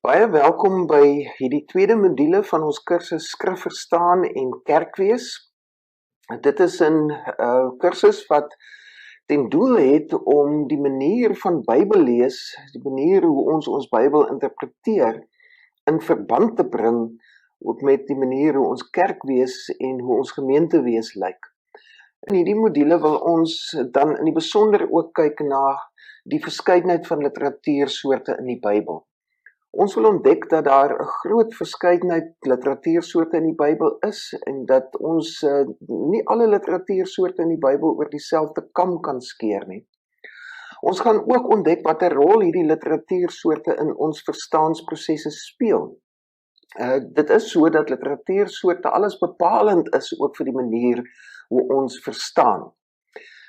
Baie welkom by hierdie tweede module van ons kursus Skrifverstaan en Kerkwees. Dit is 'n kursus wat ten doel het om die manier van Bybel lees, die manier hoe ons Bybel interpreteer, in verband te bring ook met die manier hoe ons kerkwees en hoe ons gemeentewees lyk. In hierdie module wil ons dan in die besonder ook kyk na die verskeidenheid van literatuursoorte in die Bybel. Ons wil ontdek dat daar 'n groot verskeidenheid literatuursoorte in die Bybel is en dat ons nie alle literatuursoorte in die Bybel oor dieselfde kam kan skeer nie. Ons gaan ook ontdek wat 'n rol hierdie literatuursoorte in ons verstaansprosesse speel. Dit is so dat literatuursoorte alles bepalend is ook vir die manier hoe ons verstaan.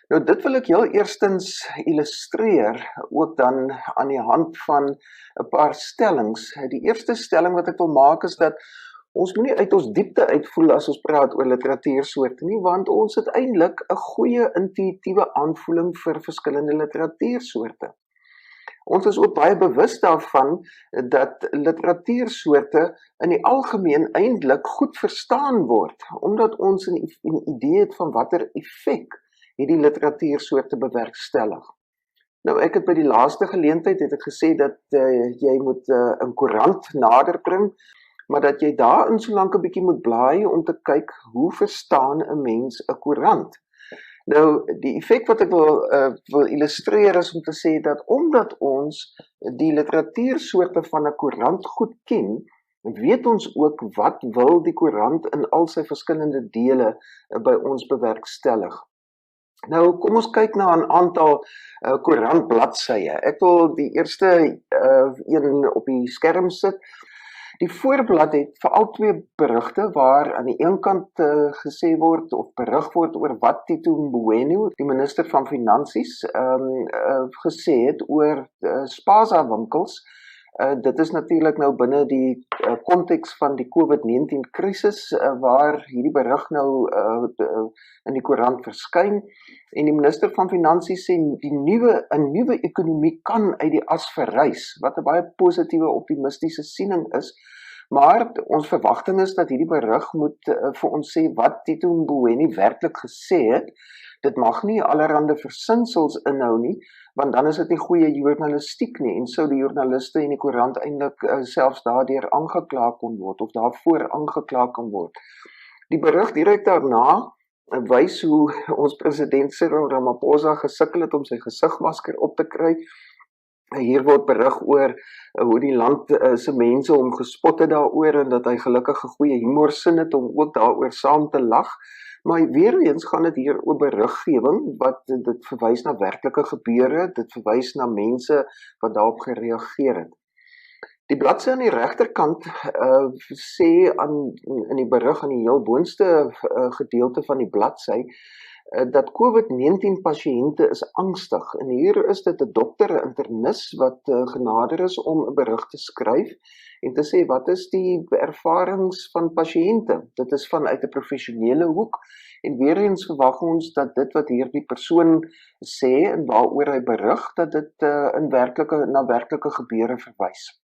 Nou dit wil ek heel eerstens illustreer, ook dan aan die hand van 'n paar stellings. Die eerste stelling wat ek wil maak is dat ons moenie uit ons diepte uitvoel as ons praat oor literatuursoorte nie, want ons het eintlik 'n goeie intuïtiewe aanvoeling vir verskillende literatuursoorte. Ons is ook baie bewus daarvan dat literatuursoorte in die algemeen eintlik goed verstaan word, omdat ons 'n idee het van watter effek hierdie literatuursoorte bewerkstellig. Nou ek het by die laaste geleentheid het ek gesê dat jy moet 'n koerant nader bring, maar dat jy daarin solank 'n bietjie moet blaai om te kyk hoe verstaan 'n mens 'n koerant. Nou die effek wat ek wil illustreer is om te sê dat omdat ons die literatuursoorte van 'n koerant goed ken, weet ons ook wat wil die koerant in al sy verskillende dele by ons bewerkstellig. Nou, kom ons kyk na 'n aantal koerantbladsye. Ek wil die eerste een op die skerm sit. Die voorblad het veral twee berigte waar aan die een kant gesê word of berig word oor wat Tito Mboweni, die minister van Finansies, gesê het oor spaza winkels. Dit is natuurlik nou binne die konteks van die COVID-19 krisis waar hierdie berig nou in die koerant verskyn en die minister van Finansies sê 'n nuwe ekonomie kan uit die as verrys, wat 'n baie positiewe optimistiese siening is, maar ons verwagting is dat hierdie berig moet vir ons sê wat Tito Mboweni werklik gesê het. Dit mag nie allerhande versinsels inhou nie, want dan is dit nie goeie journalistiek nie en sou die joernaliste en die koerant eintlik selfs daardeur aangekla kon word of daarvoor aangekla kon word. Die berig direk daarna wys hoe ons president Cyril Ramaphosa gesukkel het om sy gesigmasker op te kry. Hier word berig oor hoe die land se mense hom gespot het daaroor en dat hy gelukkig 'n goeie humorsin het om ook daaroor saam te lag. Maar weer eens gaan dit hier oor beriggewing wat dit verwys na werklike gebeure, dit verwys na mense wat daarop gereageer het. Die bladsy aan die regterkant sê in die berig aan die heel boonste gedeelte van die bladsy dat COVID-19 pasiënte is angstig en hier is dit 'n dokter, 'n internis wat genader is om 'n berig te skryf en te sê wat is die ervarings van pasiënte. Dit is vanuit 'n professionele hoek en weer eens verwag ons dat dit wat hierdie persoon sê en waaroor hy berig dat dit na werklike gebeure verwys.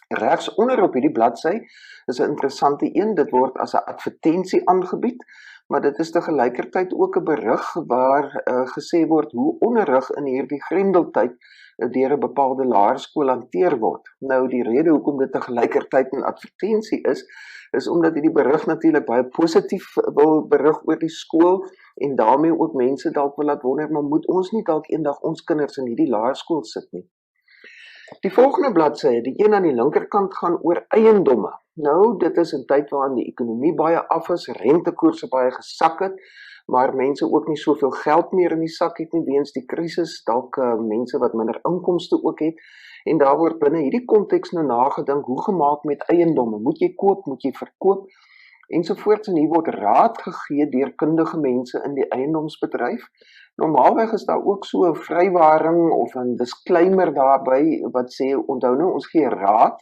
Regs onder op hierdie bladsy is 'n interessante een, dit word as 'n advertensie aangebied, maar dit is te gelykertyd ook 'n berig waar gesê word hoe onderrig in hierdie grendeltyd deur 'n bepaalde laerskool hanteer word. Nou die rede hoekom dit te gelykertyd 'n advertensie is omdat hierdie berig natuurlik baie positief wil berig oor die skool en daarmee ook mense dalk wil laat wonder, maar moet ons nie dalk eendag ons kinders in hierdie laerskool sit nie? Die volgende bladsy, die een aan die linkerkant, gaan oor eiendomme. Nou, dit is 'n tyd waarin die ekonomie baie af is, rentekoerse baie gesak het, maar mense ook nie soveel geld meer in die sak het nie weens die krisis, dalk mense wat minder inkomste ook het, en daar word binne hierdie konteks nou nagedink, hoe gemaak met eiendomme, moet jy koop, moet jy verkoop, ensovoorts, en hier word raad gegee deur kundige mense in die eiendomsbedryf. Normaalweg is daar ook so 'n vrywaring of 'n disclaimer daarby wat sê, onthou nou, ons gee raad,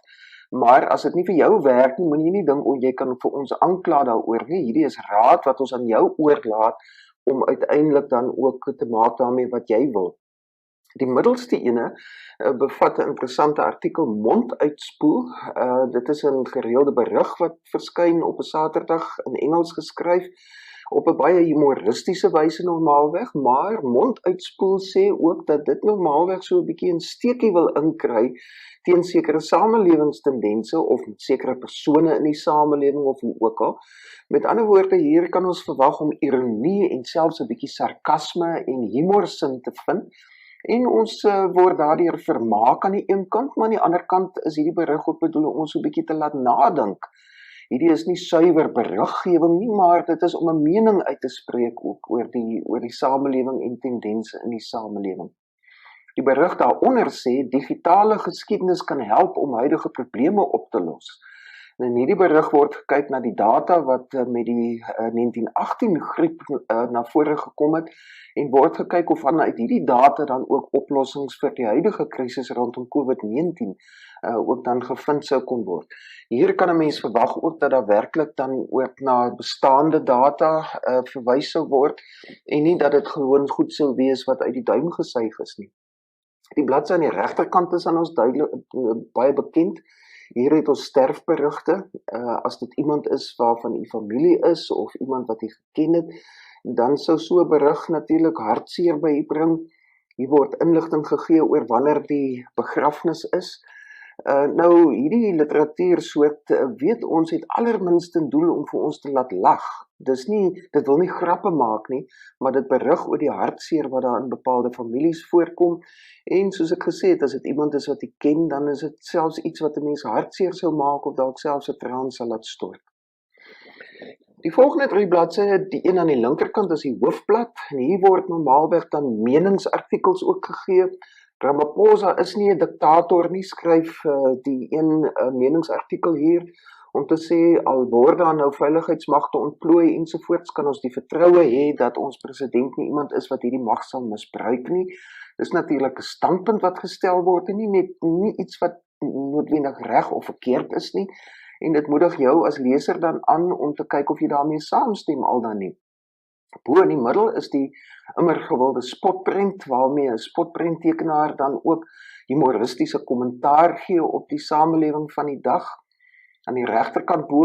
Maar as dit nie vir jou werk nie, moenie nie dink jy kan vir ons aankla daaroor nie. Hierdie is raad wat ons aan jou oorlaat om uiteindelik dan ook te maak daarmee wat jy wil. Die middelste ene bevat 'n interessante artikel mond uitspoel. Dit is 'n gereelde berig wat verskyn op 'n Saterdag in Engels geskryf, op 'n baie humoristiese wyse normaalweg, maar mond uitspoel sê ook dat dit normaalweg so 'n bietjie 'n steekie wil inkry teen sekere samelewingstendense of met sekere persone in die samelewing of hoe ook al. Met ander woorde, hier kan ons verwag om ironie en selfs 'n bietjie sarkasme en humorsin te vind. En ons word daardeur vermaak aan die een kant, maar aan die ander kant is hierdie berig ook bedoel om ons so 'n bietjie te laat nadink. Hierdie is nie suiwer beriggewing nie, maar dit is om 'n mening uit te spreek ook oor die samelewing en tendense in die samelewing. Die berig daaronder sê, digitale geskiedenis kan help om huidige probleme op te los. En in hierdie berig word gekyk na die data wat met die 1918 griep na vore gekom het, en word gekyk of vanuit hierdie data dan ook oplossings vir die huidige krisis rondom COVID-19 ook dan gevind sou kon word. Hier kan 'n mens verwag ook dat daar werklik dan ook na bestaande data verwys sou word, en nie dat dit gewoon goed sou wees wat uit die duim gesuig is nie. Die bladsy aan die regterkant is aan ons baie bekend. Hier het ons sterfberigte. As dit iemand is waarvan u familie is of iemand wat u geken het, dan sou so 'n berig natuurlik hartseer by u bring. Hier word inligting gegee oor wanneer die begrafnis is. Nou, hierdie literatuursoort weet ons het allerminste doel om vir ons te laat lag. Dit wil nie grappe maak nie, maar dit berig oor die hartseer wat daar in bepaalde families voorkom. En soos ek gesê het, as dit iemand is wat jy ken, dan is dit selfs iets wat 'n mens hartseer sou maak of dalk selfs 'n traan sal laat stort. Die volgende 3 bladsye, die een aan die linkerkant is die hoofblad, en hier word normaalweg dan meningsartikels ook gegee. Ramaphosa is nie 'n diktator nie, skryf die een meningsartikel hier, om te sê, al word daar nou veiligheidsmagte ontplooi ensovoorts, kan ons die vertroue hê dat ons president nie iemand is wat hierdie mag sal misbruik nie. Dis natuurlik 'n standpunt wat gestel word, en nie iets wat noodwendig reg of verkeerd is nie, en dit moedig jou as leser dan aan om te kyk of jy daarmee saamstem al dan nie. Bo in die middel is die immer gewilde spotprent, waarmee 'n spotprenttekenaar dan ook humoristiese kommentaar gee op die samelewing van die dag. Aan die regterkant bo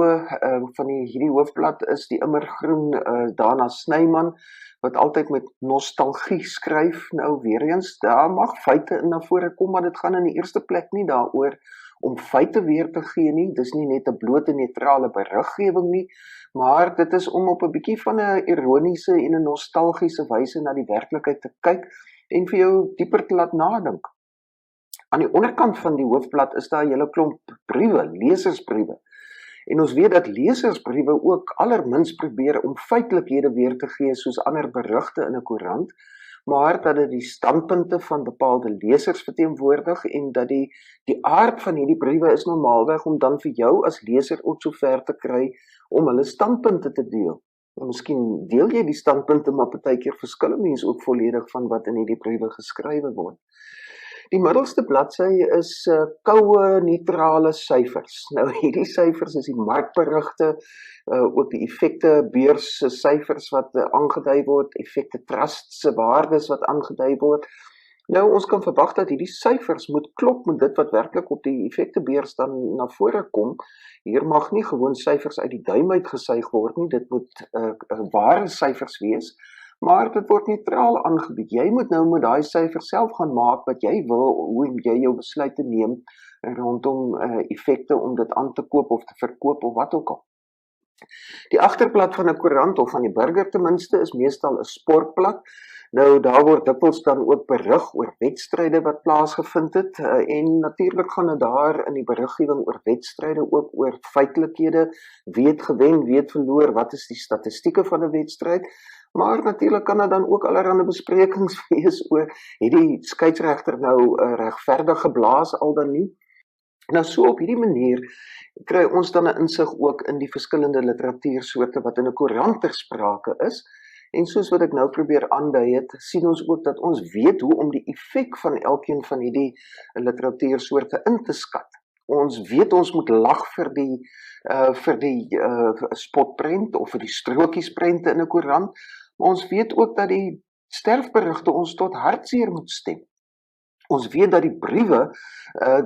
van hierdie hoofblad is die immergroen Dana Snyman, wat altyd met nostalgie skryf. Nou weer eens, daar mag feite in na vore kom, maar dit gaan in die eerste plek nie daaroor om feite weer te gee nie. Dis nie net 'n blote neutrale beriggewing nie, maar dit is om op 'n bietjie van 'n ironiese en 'n nostalgiese wyse na die werklikheid te kyk en vir jou dieper te laat nadink. Aan die onderkant van die hoofblad is daar 'n hele klomp briewe, lesersbriewe. En ons weet dat lesersbriewe ook allermins probeer om feitelikhede weer te gee soos ander berigte in 'n koerant, maar dat dit die standpunte van bepaalde lesers verteenwoordig, en dat die aard van hierdie briewe is normaalweg om dan vir jou as leser ook so ver te kry om hulle standpunte te deel. En miskien deel jy die standpunte, maar partykeer verskil mense ook volledig van wat in hierdie briewe geskrywe word. Die middelste bladsy is koue, neutrale syfers. Nou, hierdie syfers is die markberigte, ook die effekte beurs syfers wat aangedui word, effekte trust se waardes wat aangedui word. Nou, ons kan verwag dat hierdie syfers moet klop met dit wat werklik op die effektebeurs dan na vore kom. Hier mag nie gewoon syfers uit die duim uitgesuig word nie, dit moet ware syfers wees, maar dit word neutraal aangebied. Jy moet nou met daai syfers self gaan maak wat jy wil, hoe jy jou besluite neem rondom effekte om dit aan te koop of te verkoop of wat ook al. Die agterblad van 'n koerant of van die burger ten minste is meestal 'n sportblad. Nou, daar word dikwels dan ook berig oor wedstryde wat plaasgevind het, en natuurlik gaan dit daar in die beriggewing oor wedstryde ook oor feitelikhede, wie het gewen, wie het verloor, wat is die statistieke van 'n wedstryd, maar natuurlik kan dit dan ook allerlei besprekings wees oor, het die skeieregter nou regverdig geblaas al dan nie. Nou, so op hierdie manier kry ons dan 'n insig ook in die verskillende literatuursoorte wat in 'n koerant ter sprake is. En soos wat ek nou probeer aandui het, sien ons ook dat ons weet hoe om die effek van elkeen van hierdie literatuursoorte in te skat. Ons weet ons moet lag vir die spotprent of vir die strokiesprente in 'n koerant, maar ons weet ook dat die sterfberigte ons tot hartseer moet stem. Ons weet dat die briewe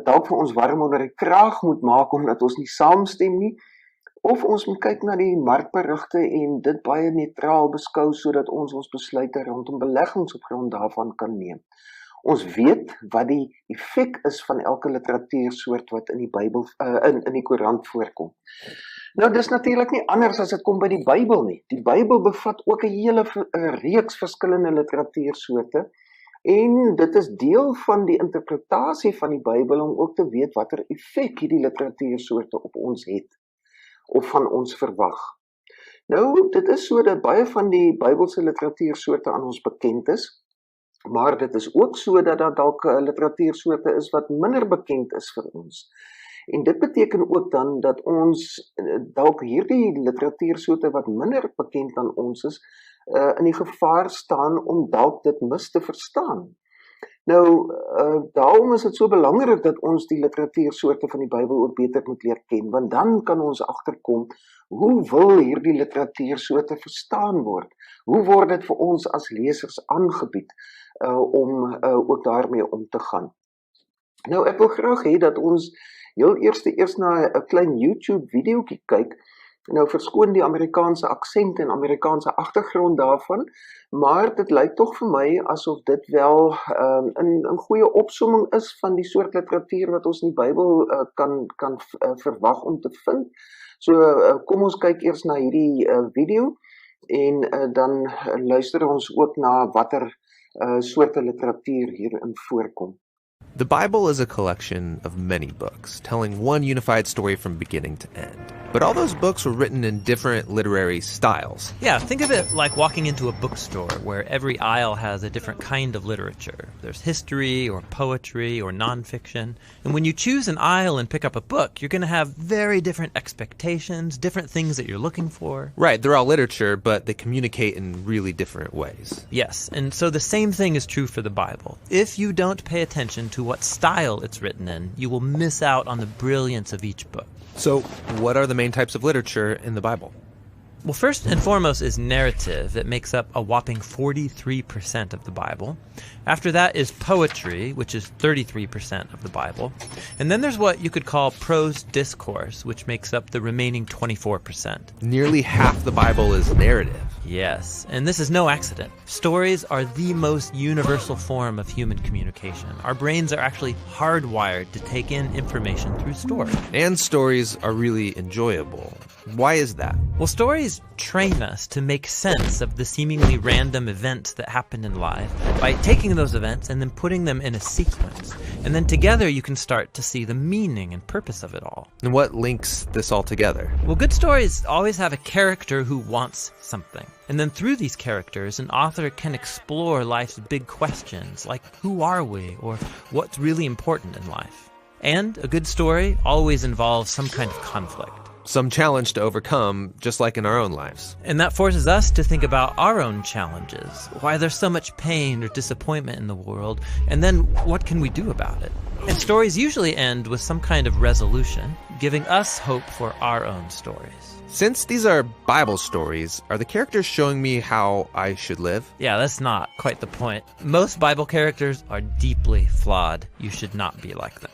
dalk vir ons warm onder die kraag moet maak omdat ons nie saamstem nie, of ons moet kyk na die markberigte en dit baie neutraal beskou sodat ons besluite rondom beleggings op grond daarvan kan neem. Ons weet wat die effek is van elke literatuursoort wat in die Bybel in die koerant voorkom. Nou dis natuurlik nie anders as dit kom by die Bybel nie. Die Bybel bevat ook 'n hele reeks verskillende literatuursoorte en dit is deel van die interpretasie van die Bybel om ook te weet watter effek hierdie literatuursoorte op ons het of van ons verwag. Nou, dit is so dat baie van die Bybelse literatuursoorte aan ons bekend is, maar dit is ook so dat daar dalk literatuursoorte is wat minder bekend is vir ons. En dit beteken ook dan dat ons dalk hierdie literatuursoorte wat minder bekend aan ons is, in die gevaar staan om dalk dit mis te verstaan. Nou, daarom is dit so belangrik dat ons die literatuursoorte van die Bybel ook beter moet leer ken, want dan kan ons agterkom, hoe wil hierdie literatuursoorte verstaan word? Hoe word dit vir ons as lesers aangebied om ook daarmee om te gaan? Nou, ek wil graag hê dat ons heel eers na 'n klein YouTube videoetjie kyk. Nou verskoon die Amerikaanse aksent en Amerikaanse agtergrond daarvan, maar dit lyk tog vir my asof dit wel 'n goeie opsomming is van die soort literatuur wat ons in die Bybel kan verwag om te vind. So kom ons kyk eers na hierdie video en dan luister ons ook na watter soorte literatuur hierin voorkom. The Bible is a collection of many books, telling one unified story from beginning to end. But all those books were written in different literary styles. Yeah, think of it like walking into a bookstore where every aisle has a different kind of literature. There's history or poetry or nonfiction. And when you choose an aisle and pick up a book, you're going to have very different expectations, different things that you're looking for. Right, they're all literature, but they communicate in really different ways. Yes, and so the same thing is true for the Bible. If you don't pay attention to what style it's written in, you will miss out on the brilliance of each book. So, what are the main types of literature in the Bible? Well, first and foremost is narrative. It makes up a whopping 43% of the Bible. After that is poetry, which is 33% of the Bible. And then there's what you could call prose discourse, which makes up the remaining 24%. Nearly half the Bible is narrative. Yes, and this is no accident. Stories are the most universal form of human communication. Our brains are actually hardwired to take in information through stories. And stories are really enjoyable. Why is that? Well, stories train us to make sense of the seemingly random events that happen in life by taking those events and then putting them in a sequence. And then together you can start to see the meaning and purpose of it all. And what links this all together? Well, good stories always have a character who wants something. And then through these characters, an author can explore life's big questions, like who are we, or what's really important in life. And a good story always involves some kind of conflict. Some challenge to overcome, just like in our own lives. And that forces us to think about our own challenges, why there's so much pain or disappointment in the world, and then what can we do about it? And stories usually end with some kind of resolution, giving us hope for our own stories. Since these are Bible stories, are the characters showing me how I should live? Yeah, that's not quite the point. Most Bible characters are deeply flawed. You should not be like them.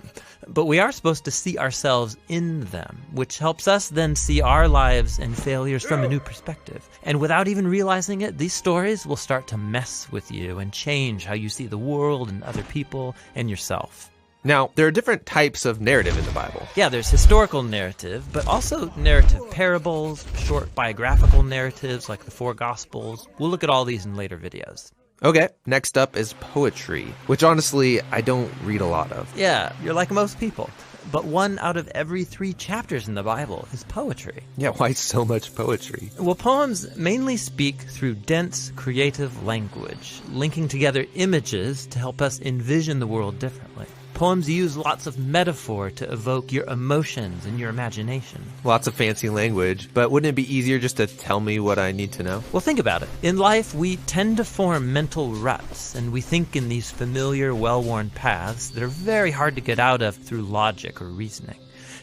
But we are supposed to see ourselves in them, which helps us then see our lives and failures from a new perspective. And without even realizing it, these stories will start to mess with you and change how you see the world and other people and yourself. Now, there are different types of narrative in the Bible. Yeah, there's historical narrative, but also narrative parables, short biographical narratives like the 4 Gospels. We'll look at all these in later videos. Okay, next up is poetry, which honestly, I don't read a lot of. Yeah, you're like most people. But 1 out of every 3 chapters in the Bible is poetry. Yeah, why so much poetry? Well, poems mainly speak through dense, creative language, linking together images to help us envision the world differently. Poems use lots of metaphor to evoke your emotions and your imagination. Lots of fancy language, but wouldn't it be easier just to tell me what I need to know? Well, think about it. In life, we tend to form mental ruts, and we think in these familiar, well-worn paths that are very hard to get out of through logic or reasoning.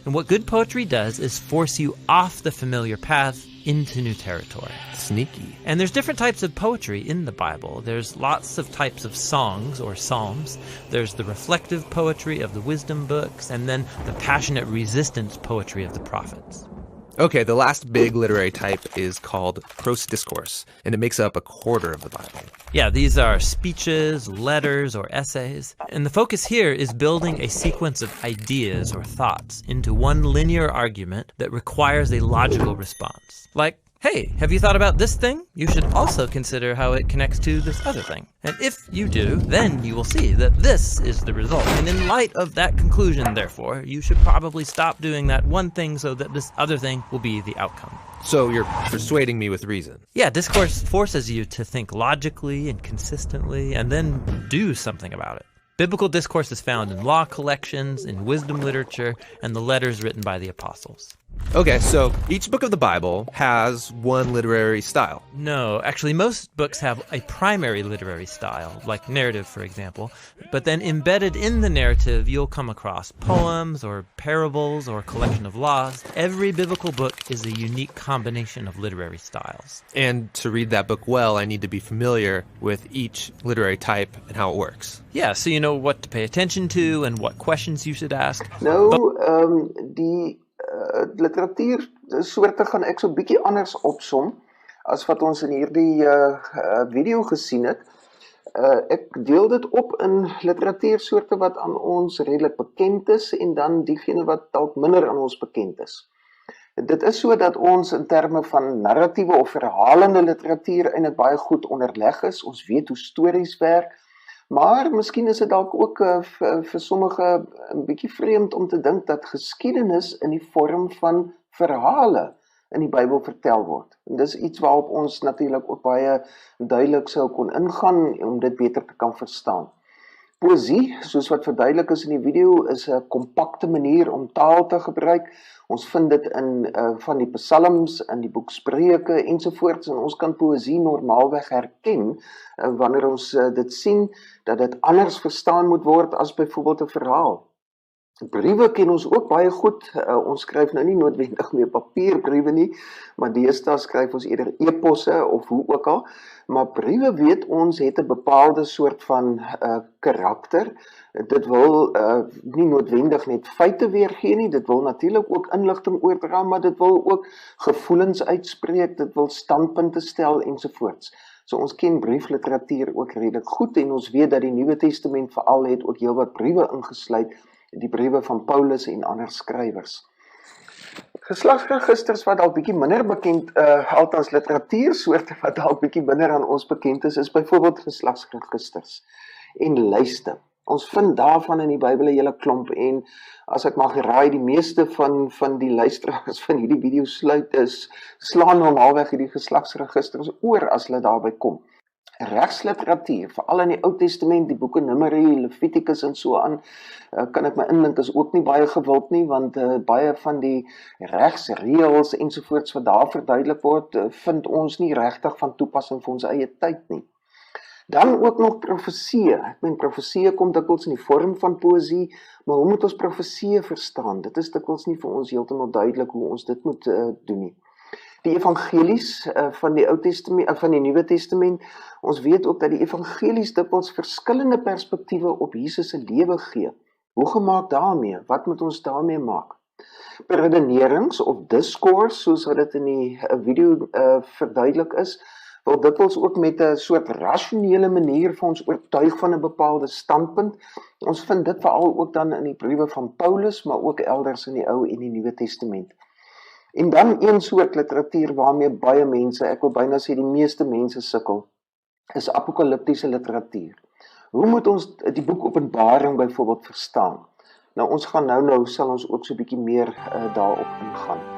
And what good poetry does is force you off the familiar path into new territory. Sneaky. And there's different types of poetry in the Bible. There's lots of types of songs or psalms. There's the reflective poetry of the wisdom books, and then the passionate resistance poetry of the prophets. Okay, the last big literary type is called prose discourse, and it makes up a quarter of the Bible. Yeah, these are speeches, letters, or essays. And the focus here is building a sequence of ideas or thoughts into one linear argument that requires a logical response. Like, hey, have you thought about this thing? You should also consider how it connects to this other thing. And if you do, then you will see that this is the result. And in light of that conclusion, therefore, you should probably stop doing that one thing so that this other thing will be the outcome. So you're persuading me with reason. Yeah, discourse forces you to think logically and consistently and then do something about it. Biblical discourse is found in law collections, in wisdom literature, and the letters written by the apostles. Okay, so each book of the Bible has one literary style. No, actually most books have a primary literary style, like narrative, for example. But then embedded in the narrative, you'll come across poems or parables or a collection of laws. Every biblical book is a unique combination of literary styles. And to read that book well, I need to be familiar with each literary type and how it works. Yeah, so you know what to pay attention to and what questions you should ask. Die literatuursoorte gaan ek so bietjie anders opsom as wat ons in hierdie video gesien het. Ek deel dit op in literatuursoorte wat aan ons redelik bekend is en dan diegene wat dalk minder aan ons bekend is. Dit is so dat ons in terme van narratiewe of verhalende literatuur eintlik baie goed onderleg is. Ons weet hoe stories werk. Maar miskien is dit dalk ook vir sommige 'n bietjie vreemd om te dink dat geskiedenis in die vorm van verhale in die Bybel vertel word. En dis iets waarop ons natuurlik ook baie duidelik sou kon ingaan om dit beter te kan verstaan. Poesie, soos wat verduidelik is in die video, is 'n kompakte manier om taal te gebruik. Ons vind dit in van die psalms, in die boek Spreuke ensovoorts, en ons kan poesie normaalweg herken wanneer ons dit sien dat dit anders verstaan moet word as byvoorbeeld 'n verhaal. Briewe ken ons ook baie goed. Ons skryf nou nie noodwendig meer papierbriewe nie, maar deesdae skryf ons eerder e-posse of hoe ook al. Maar briewe, weet ons, het 'n bepaalde soort van karakter. Dit wil nie noodwendig net feite weergee nie, dit wil natuurlik ook inligting oordra, maar dit wil ook gevoelens uitspreek, dit wil standpunte stel ensovoorts. So ons ken briefliteratuur ook redelik goed en ons weet dat die Nuwe Testament veral het ook heelwat briewe ingesluit, die briewe van Paulus en ander skrywers. Geslagsregisters wat dalk bietjie minder bekend, althans literatuursoorte wat dalk bietjie minder aan ons bekend is byvoorbeeld geslagsregisters en lyste. Ons vind daarvan in die Bybel 'n hele klomp en as ek mag raai, die meeste van die luisteraars van hierdie video slaan normaalweg hierdie geslagsregisters oor as hulle daarby kom. Regsliteratuur, veral in die Ou Testament, die boeke Numeri, Levitikus en so aan, kan ek my indink is ook nie baie gewild nie, want baie van die regsreëls ensovoorts wat daar verduidelik word, vind ons nie regtig van toepassing vir ons eie tyd nie. Dan ook nog profeseë. Ek meen, profeseë kom dikwels in die vorm van poesie, maar hoe moet ons profeseë verstaan? Dit is dikwels nie vir ons heeltemal duidelik hoe ons dit moet doen nie. Die evangelies van die Ou Testament, van die Nuwe Testament, ons weet ook dat die evangelies dikwels verskillende perspektiewe op Jesus se lewe gee. Hoe gemaak daarmee? Wat moet ons daarmee maak? Redenerings of discourse, soos wat dit in die video verduidelik is, wil dikwels ook met 'n soort rasionele manier vir ons oortuig van 'n bepaalde standpunt. Ons vind dit veral ook dan in die briewe van Paulus, maar ook elders in die Ou en die Nuwe Testament. En dan een soort literatuur waarmee baie mense, ek wil byna sê die meeste mense sukkel, is apokaliptiese literatuur. Hoe moet ons die boek Openbaring byvoorbeeld verstaan? Nou ons gaan nou sal ons ook so 'n bietjie meer daarop ingaan.